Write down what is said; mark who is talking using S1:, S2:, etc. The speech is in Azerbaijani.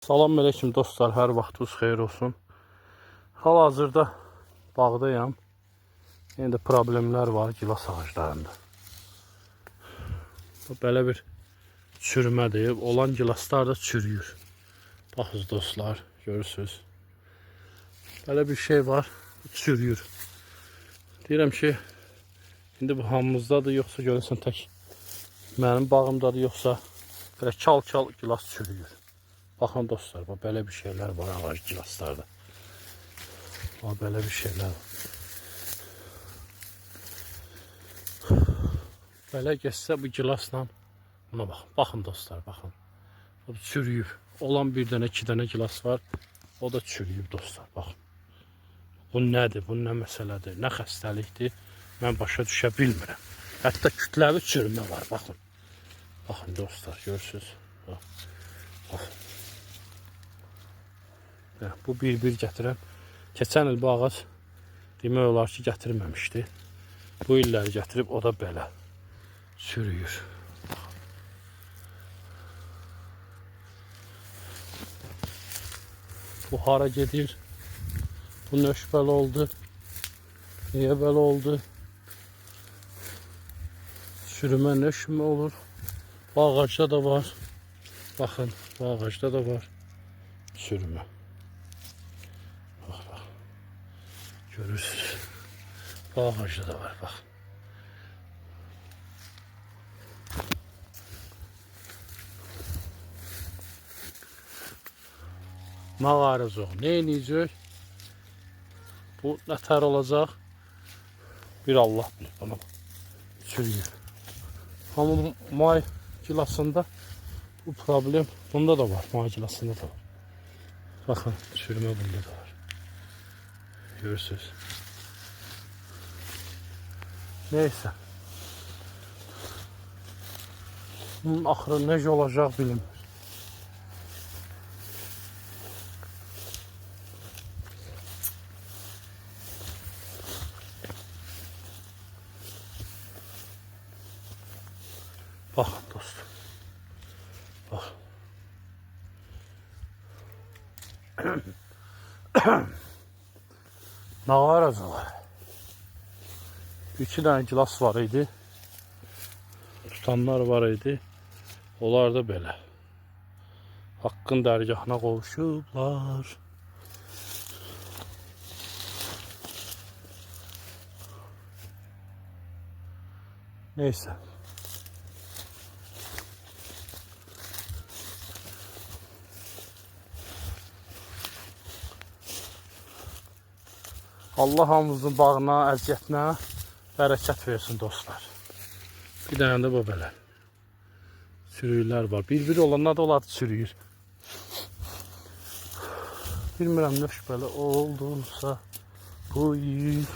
S1: Salam aleyküm dostlar, hər vaxtınız xeyir olsun. Hal-hazırda bağdayam. Yine de problemler var gilas ağaclarında. Belə bir çürümədir. Olan gilaslar da çürüyür. Baxın dostlar, görürsünüz. Belə bir şey var, çürüyür. Deyirəm ki, indi bu hamımızdadır, yoxsa görürsən tək mənim bağımdadır, yoxsa belə çal-çal gilas çürüyür. Baxın dostlar, belə bir şeyler var ağac gilaslarda. Belə bir şeyler var. Belə geçsə bu gilasla, buna baxın. Baxın dostlar, baxın. O çürüyüb. Olan bir dənə, iki dənə gilas var. O da çürüyüb dostlar, baxın. Bu nədir, bu nə məsələdir, nə xəstəlikdir, mən başa düşə bilmirəm. Hətta kütləvi çürümə var, baxın. Baxın dostlar, görürsünüz. Baxın. Bu bir gətirəm. Keçən il bu ağac demək olar ki, gətirməmişdi. Bu illəri gətirib, o da belə çürüyür. Bu hara gedir? Bu nöş belə oldu? Niyə belə oldu? Çürümə nöş mü olur? Bu ağacda da var. Baxın, bu ağacda da var çürümə. Bak. Görürsünüz. Bu ağacda da var, bak. Mağarız o. Ne eləyəcək? Bu nətər olacaq? Bir Allah bilir. Bana çürüyür. Ama may gilasında bu problem bunda da var. May gilasında da var. Bakın çürüme bunda da var. Görürsünüz. Neyse. Bunun axırı necə olacaq bilinmir. Bakın dostum. Bak. Nağar var. 2 dənə gilas var idi. Tutanlar var idi. Onlar da belə. Haqqın dərgahına qovuşublar. Neyse. Allah hamımızın bağına, əziyyətinə bərəkət versin dostlar. Bir dənə də bu belə. Çürüyürlər var. Bir-biri olanlar da onlar çürüyür. Bilmirəm nöş belə oldunsa bu il.